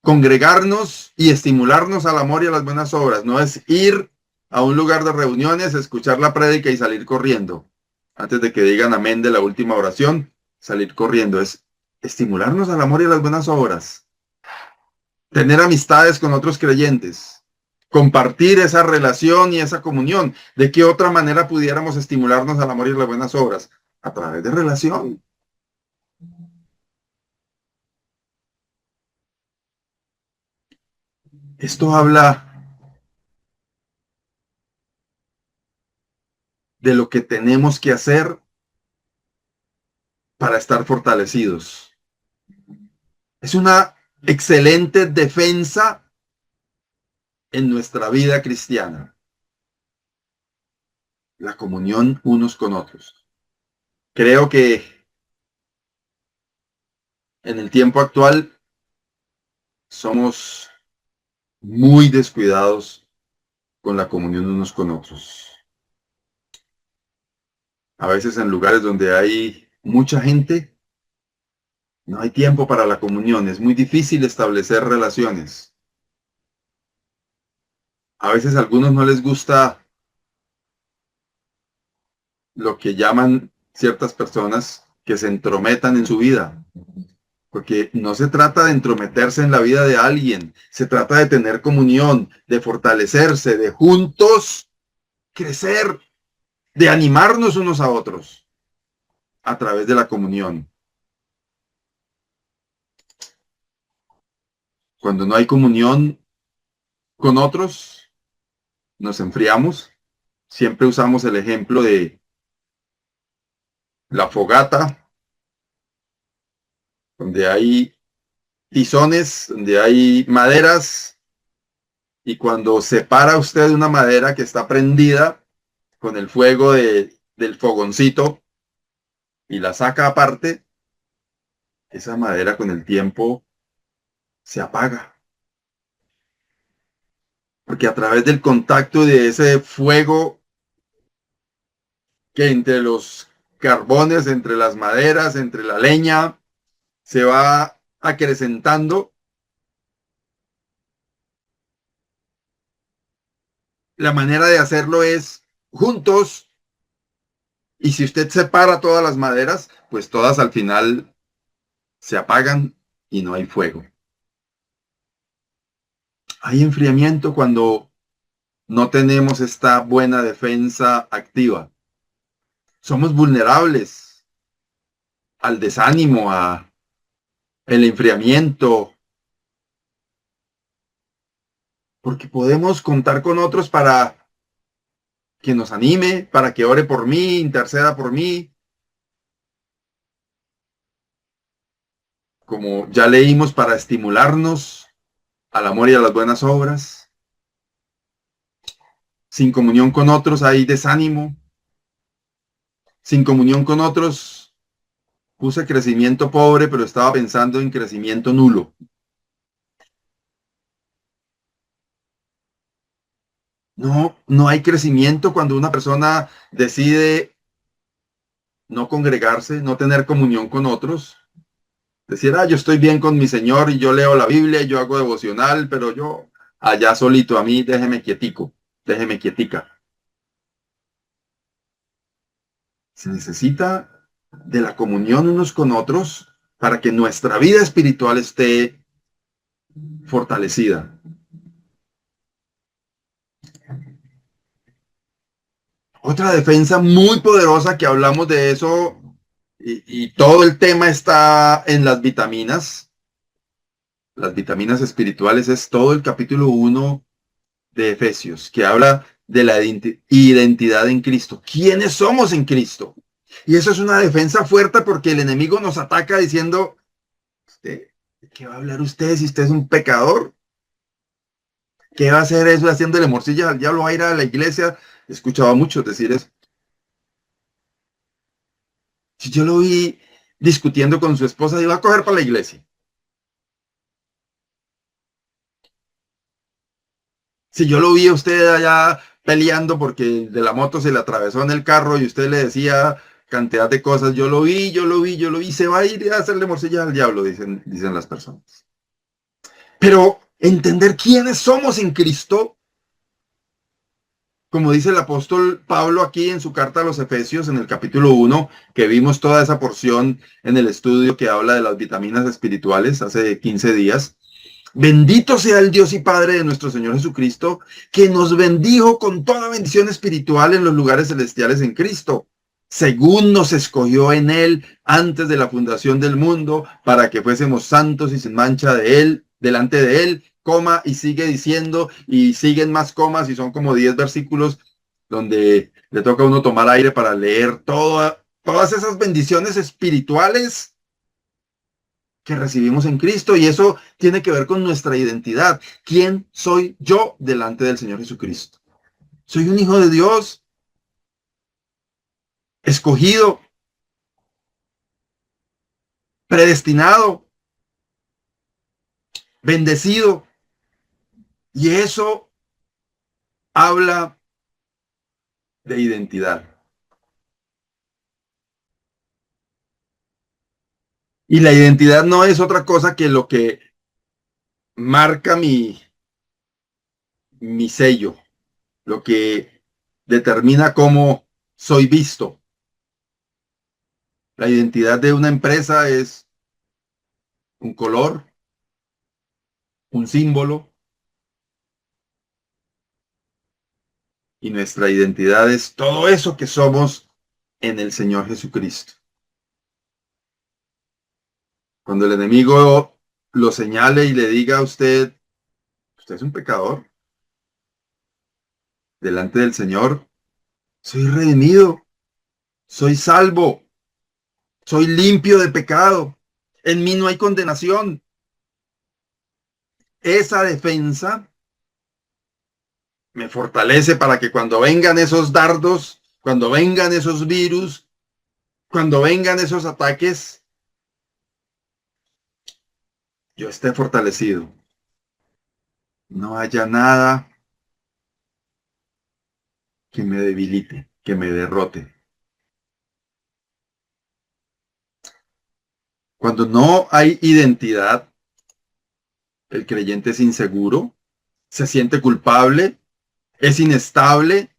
congregarnos y estimularnos al amor y a las buenas obras. No es ir a un lugar de reuniones, escuchar la prédica y salir corriendo. Antes de que digan amén de la última oración, salir corriendo. Es estimularnos al amor y a las buenas obras. Tener amistades con otros creyentes. Compartir esa relación y esa comunión. ¿De qué otra manera pudiéramos estimularnos al amor y a las buenas obras? A través de relación. Esto habla de lo que tenemos que hacer para estar fortalecidos. Es una excelente defensa en nuestra vida cristiana. La comunión unos con otros. Creo que en el tiempo actual somos muy descuidados con la comunión unos con otros. A veces en lugares donde hay mucha gente, no hay tiempo para la comunión. Es muy difícil establecer relaciones. A veces a algunos no les gusta lo que llaman ciertas personas que se entrometan en su vida. Porque no se trata de entrometerse en la vida de alguien. Se trata de tener comunión, de fortalecerse, de juntos crecer, de animarnos unos a otros a través de la comunión. Cuando no hay comunión con otros, nos enfriamos. Siempre usamos el ejemplo de la fogata, donde hay tizones, donde hay maderas, y cuando separa usted una madera que está prendida con el fuego del fogoncito y la saca aparte, esa madera con el tiempo se apaga. Porque a través del contacto de ese fuego que entre los carbones, entre las maderas, entre la leña, se va acrecentando, la manera de hacerlo es juntos. Y si usted separa todas las maderas, pues todas al final se apagan y no hay fuego. Hay enfriamiento cuando no tenemos esta buena defensa activa. Somos vulnerables al desánimo, a el enfriamiento, porque podemos contar con otros para que nos anime, para que ore por mí, interceda por mí. Como ya leímos, para estimularnos al amor y a las buenas obras. Sin comunión con otros hay desánimo. Sin comunión con otros puse crecimiento pobre, pero estaba pensando en crecimiento nulo. No hay crecimiento cuando una persona decide no congregarse, no tener comunión con otros. Decir, yo estoy bien con mi Señor y yo leo la Biblia y yo hago devocional, pero yo allá solito, a mí déjeme quietico, déjeme quietica. Se necesita de la comunión unos con otros para que nuestra vida espiritual esté fortalecida. Otra defensa muy poderosa que hablamos de eso y todo el tema está en las vitaminas. Las vitaminas espirituales es todo el capítulo 1 de Efesios, que habla de la identidad en Cristo. ¿Quiénes somos en Cristo? Y eso es una defensa fuerte porque el enemigo nos ataca diciendo, ¿de qué va a hablar usted si usted es un pecador? ¿Qué va a hacer eso haciéndole morcilla al diablo? ¿Va a ir a la iglesia? Escuchaba a muchos decir eso. Si yo lo vi discutiendo con su esposa, iba a coger para la iglesia. Si yo lo vi a usted allá peleando porque de la moto se le atravesó en el carro y usted le decía cantidad de cosas, yo lo vi, se va a ir a hacerle morcilla al diablo, dicen las personas. Pero entender quiénes somos en Cristo, como dice el apóstol Pablo aquí en su carta a los Efesios, en el capítulo 1, que vimos toda esa porción en el estudio que habla de las vitaminas espirituales hace 15 días. Bendito sea el Dios y Padre de nuestro Señor Jesucristo, que nos bendijo con toda bendición espiritual en los lugares celestiales en Cristo, según nos escogió en Él antes de la fundación del mundo, para que fuésemos santos y sin mancha de Él, delante de Él, coma, y sigue diciendo, y siguen más comas, y son como 10 versículos donde le toca a uno tomar aire para leer todas esas bendiciones espirituales que recibimos en Cristo, y eso tiene que ver con nuestra identidad. ¿Quién soy yo delante del Señor Jesucristo? Soy un hijo de Dios, escogido, predestinado, bendecido, y eso habla de identidad. Y la identidad no es otra cosa que lo que marca mi sello, lo que determina cómo soy visto. La identidad de una empresa es un color, un símbolo, y nuestra identidad es todo eso que somos en el Señor Jesucristo. Cuando el enemigo lo señale y le diga a usted, usted es un pecador, delante del Señor, soy redimido, soy salvo, Soy limpio de pecado. En mí no hay condenación. Esa defensa me fortalece para que cuando vengan esos dardos, cuando vengan esos virus, cuando vengan esos ataques, yo esté fortalecido. No haya nada que me debilite, que me derrote. Cuando no hay identidad, el creyente es inseguro, se siente culpable, es inestable,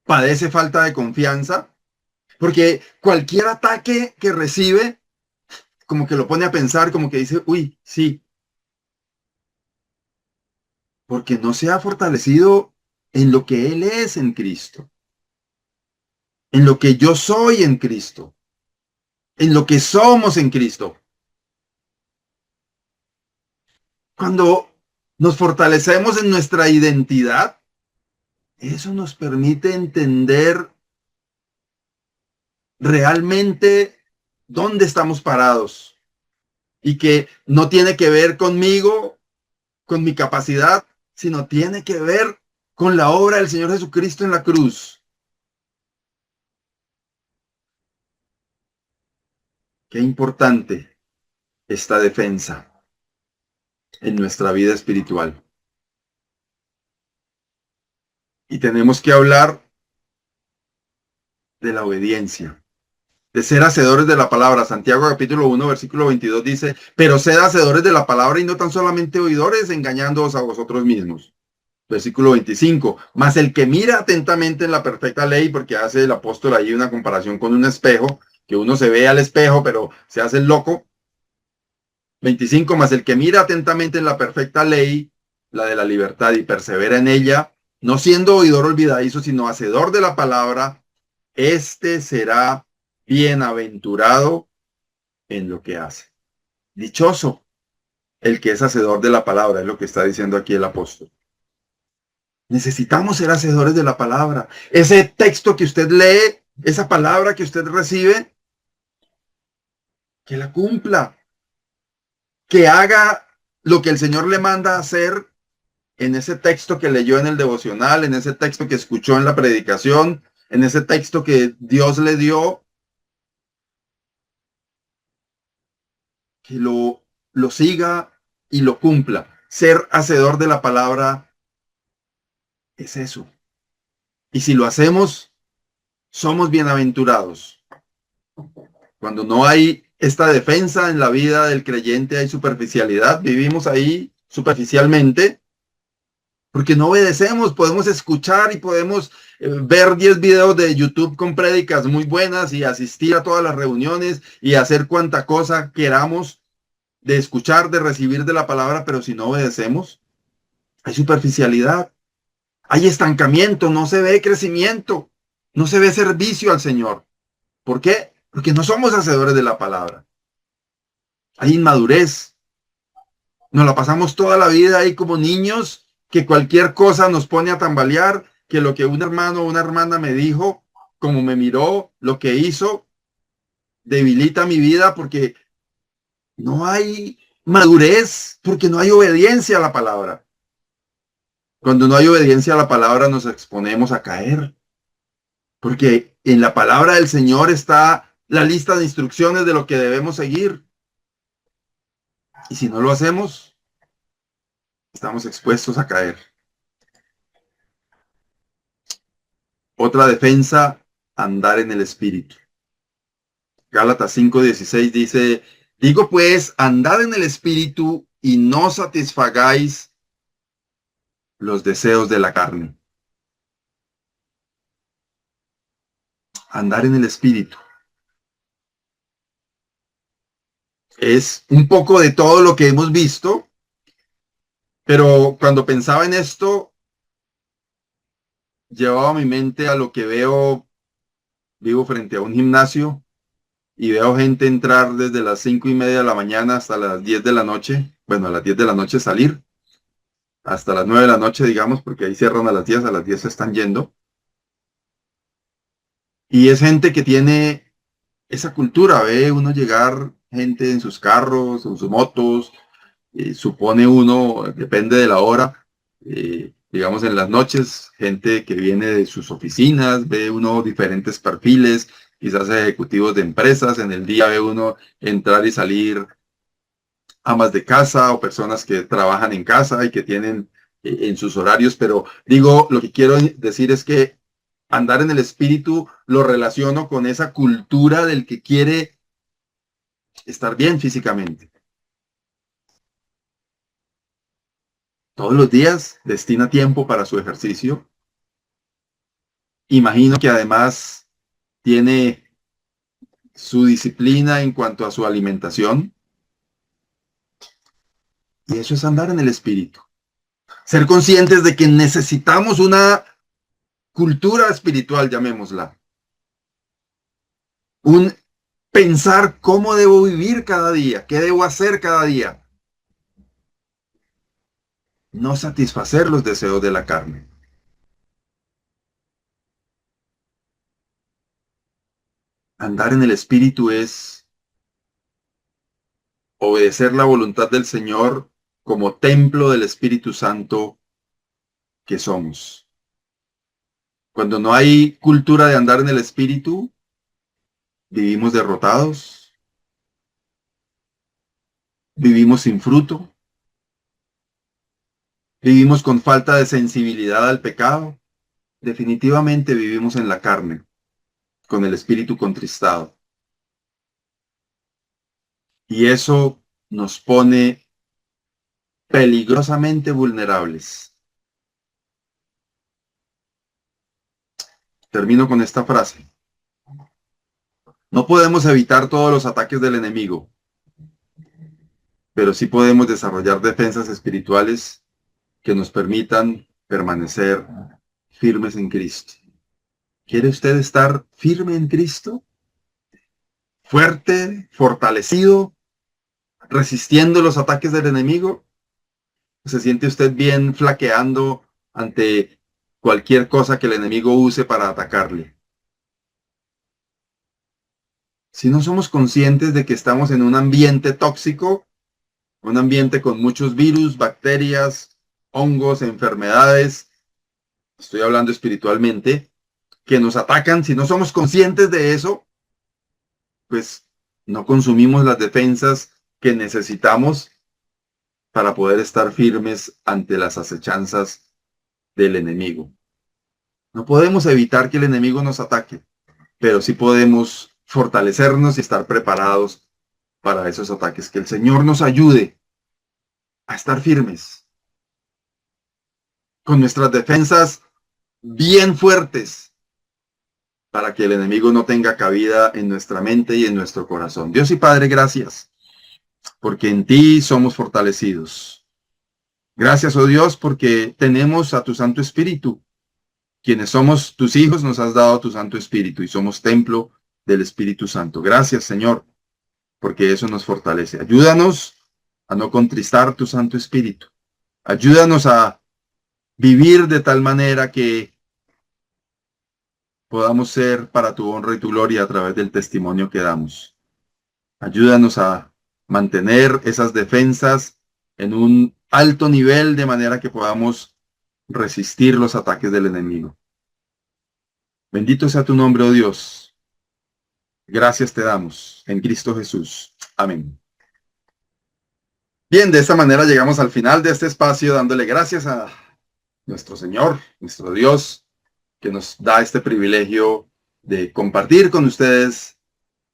padece falta de confianza, porque cualquier ataque que recibe, como que lo pone a pensar, como que dice, uy, sí, porque no se ha fortalecido en lo que Él es en Cristo, en lo que yo soy en Cristo, en lo que somos en Cristo. Cuando nos fortalecemos en nuestra identidad, eso nos permite entender realmente dónde estamos parados y que no tiene que ver conmigo, con mi capacidad, sino tiene que ver con la obra del Señor Jesucristo en la cruz. Qué importante esta defensa en nuestra vida espiritual. Y tenemos que hablar de la obediencia, de ser hacedores de la palabra. Santiago capítulo 1, versículo 22 dice, pero sed hacedores de la palabra y no tan solamente oidores, engañándoos a vosotros mismos. Versículo 25, mas el que mira atentamente en la perfecta ley, porque hace el apóstol ahí una comparación con un espejo, que uno se ve al espejo, pero se hace el loco. 25, mas el que mira atentamente en la perfecta ley, la de la libertad, y persevera en ella, no siendo oidor olvidadizo, sino hacedor de la palabra, este será bienaventurado en lo que hace. Dichoso el que es hacedor de la palabra, es lo que está diciendo aquí el apóstol. Necesitamos ser hacedores de la palabra. Ese texto que usted lee, esa palabra que usted recibe, que la cumpla, que haga lo que el Señor le manda hacer en ese texto que leyó en el devocional, en ese texto que escuchó en la predicación, en ese texto que Dios le dio, que lo siga y lo cumpla. Ser hacedor de la palabra es eso. Y si lo hacemos, somos bienaventurados. Cuando no hay esta defensa en la vida del creyente, hay superficialidad, vivimos ahí superficialmente, porque no obedecemos. Podemos escuchar y podemos ver 10 videos de YouTube con prédicas muy buenas y asistir a todas las reuniones y hacer cuanta cosa queramos de escuchar, de recibir de la palabra, pero si no obedecemos, hay superficialidad, hay estancamiento, no se ve crecimiento, no se ve servicio al Señor. ¿Por qué? Porque no somos hacedores de la palabra. Hay inmadurez. Nos la pasamos toda la vida ahí como niños, que cualquier cosa nos pone a tambalear, que lo que un hermano o una hermana me dijo, como me miró, lo que hizo, debilita mi vida porque no hay madurez, porque no hay obediencia a la palabra. Cuando no hay obediencia a la palabra nos exponemos a caer, porque en la palabra del Señor está la lista de instrucciones de lo que debemos seguir. Y si no lo hacemos, estamos expuestos a caer. Otra defensa, andar en el Espíritu. Gálatas 5:16 dice, digo pues, andad en el Espíritu y no satisfagáis los deseos de la carne. Andar en el Espíritu. Es un poco de todo lo que hemos visto, pero cuando pensaba en esto, llevaba mi mente a lo que veo, vivo frente a un gimnasio y veo gente entrar desde las 5:30 de la mañana hasta las 10 de la noche, bueno, a las 10 de la noche salir, hasta las 9 de la noche, digamos, porque ahí cierran a las 10 se están yendo. Y es gente que tiene esa cultura. Ve uno llegar gente en sus carros, en sus motos, supone uno, depende de la hora, digamos en las noches, gente que viene de sus oficinas, ve uno diferentes perfiles, quizás ejecutivos de empresas, en el día ve uno entrar y salir amas de casa o personas que trabajan en casa y que tienen en sus horarios, pero digo, lo que quiero decir es que andar en el espíritu lo relaciono con esa cultura del que quiere estar bien físicamente. Todos los días destina tiempo para su ejercicio. Imagino que además tiene su disciplina en cuanto a su alimentación. Y eso es andar en el espíritu. Ser conscientes de que necesitamos una cultura espiritual, llamémosla. Un pensar cómo debo vivir cada día, qué debo hacer cada día. No satisfacer los deseos de la carne. Andar en el espíritu es obedecer la voluntad del Señor como templo del Espíritu Santo que somos. Cuando no hay cultura de andar en el espíritu, vivimos derrotados, vivimos sin fruto, vivimos con falta de sensibilidad al pecado. Definitivamente vivimos en la carne, con el espíritu contristado. Y eso nos pone peligrosamente vulnerables. Termino con esta frase. No podemos evitar todos los ataques del enemigo, pero sí podemos desarrollar defensas espirituales que nos permitan permanecer firmes en Cristo. ¿Quiere usted estar firme en Cristo? Fuerte, fortalecido, resistiendo los ataques del enemigo. ¿Se siente usted bien flaqueando ante cualquier cosa que el enemigo use para atacarle? Si no somos conscientes de que estamos en un ambiente tóxico, un ambiente con muchos virus, bacterias, hongos, enfermedades, estoy hablando espiritualmente, que nos atacan, si no somos conscientes de eso, pues no consumimos las defensas que necesitamos para poder estar firmes ante las acechanzas del enemigo. No podemos evitar que el enemigo nos ataque, pero sí podemos fortalecernos y estar preparados para esos ataques. Que el Señor nos ayude a estar firmes, con nuestras defensas bien fuertes, para que el enemigo no tenga cabida en nuestra mente y en nuestro corazón. Dios y Padre, gracias, porque en ti somos fortalecidos. Gracias, oh Dios, porque tenemos a tu Santo Espíritu. Quienes somos tus hijos, nos has dado tu Santo Espíritu y somos templo del Espíritu Santo. Gracias, Señor, porque eso nos fortalece. Ayúdanos a no contristar tu Santo Espíritu. Ayúdanos a vivir de tal manera que podamos ser para tu honra y tu gloria a través del testimonio que damos. Ayúdanos a mantener esas defensas en un alto nivel de manera que podamos resistir los ataques del enemigo. Bendito sea tu nombre, oh Dios. Gracias te damos en Cristo Jesús. Amén. Bien, de esta manera llegamos al final de este espacio dándole gracias a nuestro Señor, nuestro Dios, que nos da este privilegio de compartir con ustedes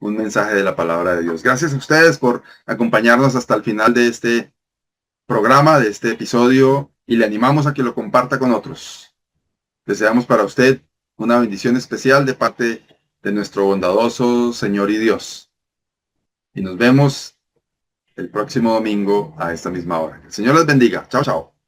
un mensaje de la palabra de Dios. Gracias a ustedes por acompañarnos hasta el final de este programa, de este episodio, y le animamos a que lo comparta con otros. Deseamos para usted una bendición especial de parte de nuestro bondadoso Señor y Dios. Y nos vemos el próximo domingo a esta misma hora. Que el Señor les bendiga. Chao, chao.